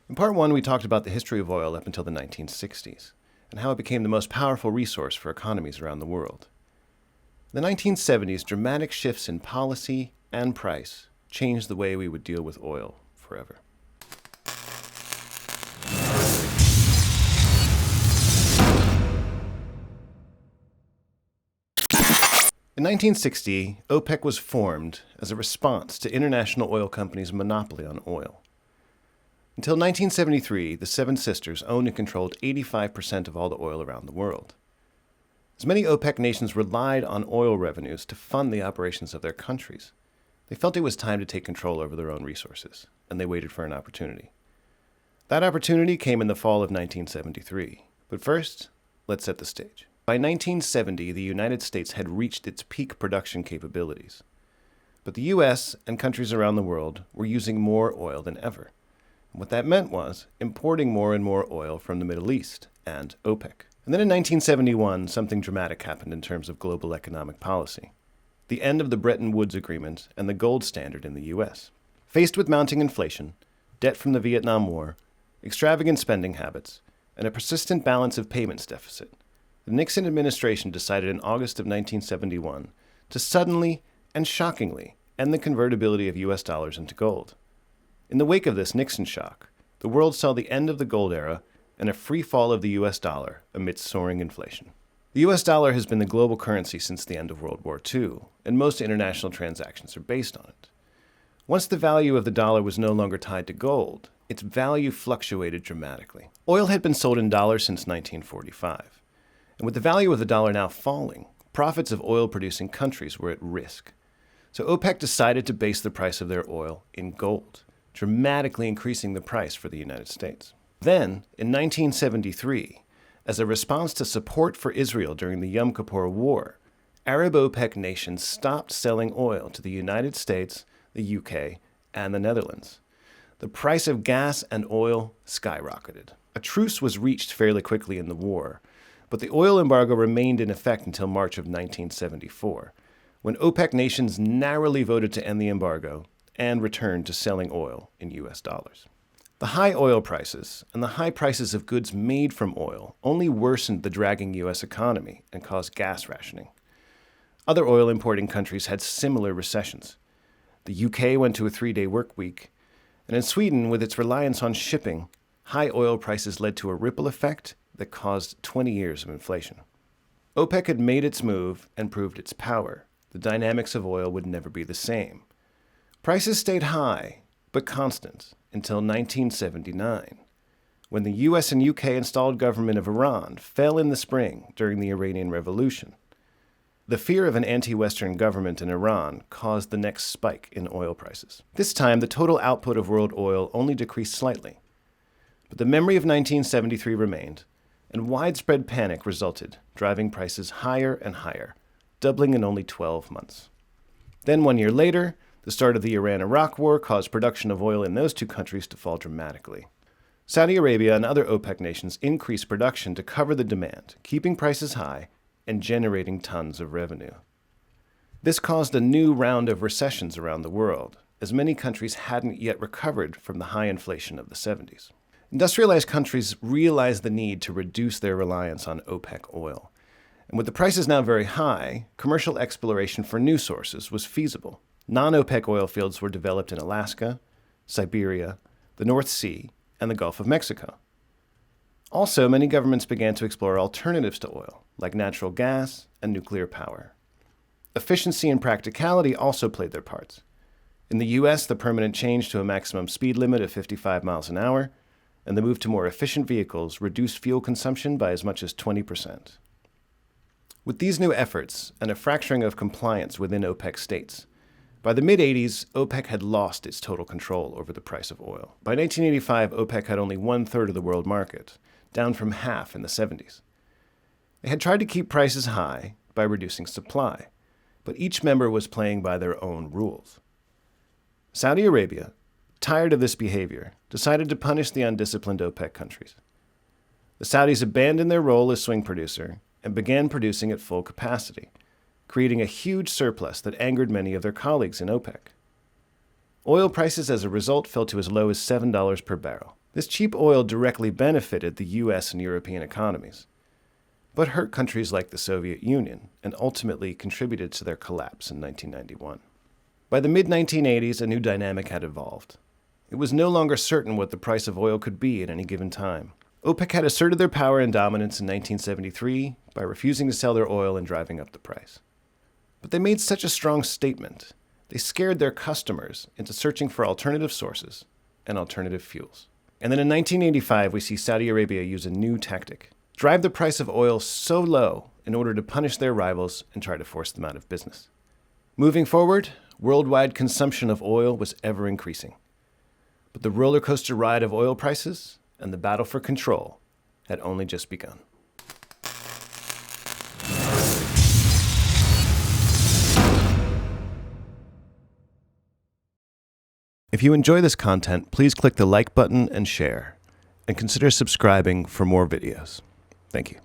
In part one, we talked about the history of oil up until the 1960s, and how it became the most powerful resource for economies around the world. In the 1970s, dramatic shifts in policy and price changed the way we would deal with oil forever. In 1960, OPEC was formed as a response to international oil companies' monopoly on oil. Until 1973, the Seven Sisters owned and controlled 85% of all the oil around the world. As many OPEC nations relied on oil revenues to fund the operations of their countries, they felt it was time to take control over their own resources, and they waited for an opportunity. That opportunity came in the fall of 1973. But first, let's set the stage. By 1970, the United States had reached its peak production capabilities. But the U.S. and countries around the world were using more oil than ever. And what that meant was importing more and more oil from the Middle East and OPEC. And then in 1971, something dramatic happened in terms of global economic policy. The end of the Bretton Woods Agreement and the gold standard in the U.S. Faced with mounting inflation, debt from the Vietnam War, extravagant spending habits, and a persistent balance of payments deficit, the Nixon administration decided in August of 1971 to suddenly and shockingly end the convertibility of U.S. dollars into gold. In the wake of this Nixon shock, the world saw the end of the gold era and a free fall of the U.S. dollar amidst soaring inflation. The U.S. dollar has been the global currency since the end of World War II, and most international transactions are based on it. Once the value of the dollar was no longer tied to gold, its value fluctuated dramatically. Oil had been sold in dollars since 1945. And with the value of the dollar now falling, profits of oil-producing countries were at risk. So OPEC decided to base the price of their oil in gold, dramatically increasing the price for the United States. Then, in 1973, as a response to support for Israel during the Yom Kippur War, Arab OPEC nations stopped selling oil to the United States, the UK, and the Netherlands. The price of gas and oil skyrocketed. A truce was reached fairly quickly in the war, but the oil embargo remained in effect until March of 1974, when OPEC nations narrowly voted to end the embargo and returned to selling oil in U.S. dollars. The high oil prices and the high prices of goods made from oil only worsened the dragging U.S. economy and caused gas rationing. Other oil-importing countries had similar recessions. The UK went to a 3-day work week, and in Sweden, with its reliance on shipping, high oil prices led to a ripple effect that caused 20 years of inflation. OPEC had made its move and proved its power. The dynamics of oil would never be the same. Prices stayed high, but constant, until 1979, when the US and UK installed government of Iran fell in the spring during the Iranian Revolution. The fear of an anti-Western government in Iran caused the next spike in oil prices. This time, the total output of world oil only decreased slightly. But the memory of 1973 remained, and widespread panic resulted, driving prices higher and higher, doubling in only 12 months. Then 1 year later, the start of the Iran-Iraq War caused production of oil in those two countries to fall dramatically. Saudi Arabia and other OPEC nations increased production to cover the demand, keeping prices high and generating tons of revenue. This caused a new round of recessions around the world, as many countries hadn't yet recovered from the high inflation of the 70s. Industrialized countries realized the need to reduce their reliance on OPEC oil. And with the prices now very high, commercial exploration for new sources was feasible. Non-OPEC oil fields were developed in Alaska, Siberia, the North Sea, and the Gulf of Mexico. Also, many governments began to explore alternatives to oil, like natural gas and nuclear power. Efficiency and practicality also played their parts. In the U.S., the permanent change to a maximum speed limit of 55 miles an hour and the move to more efficient vehicles reduced fuel consumption by as much as 20%. With these new efforts and a fracturing of compliance within OPEC states, by the mid-80s, OPEC had lost its total control over the price of oil. By 1985, OPEC had only 1/3 of the world market, down from half in the 70s. They had tried to keep prices high by reducing supply, but each member was playing by their own rules. Saudi Arabia, tired of this behavior, decided to punish the undisciplined OPEC countries. The Saudis abandoned their role as swing producer and began producing at full capacity, creating a huge surplus that angered many of their colleagues in OPEC. Oil prices as a result fell to as low as $7 per barrel, This cheap oil directly benefited the US and European economies, but hurt countries like the Soviet Union and ultimately contributed to their collapse in 1991. By the mid-1980s, a new dynamic had evolved. It was no longer certain what the price of oil could be at any given time. OPEC had asserted their power and dominance in 1973 by refusing to sell their oil and driving up the price. But they made such a strong statement, they scared their customers into searching for alternative sources and alternative fuels. And then in 1985, we see Saudi Arabia use a new tactic, drive the price of oil so low in order to punish their rivals and try to force them out of business. Moving forward, worldwide consumption of oil was ever increasing. But the roller coaster ride of oil prices and the battle for control had only just begun. If you enjoy this content, please click the like button and share, and consider subscribing for more videos. Thank you.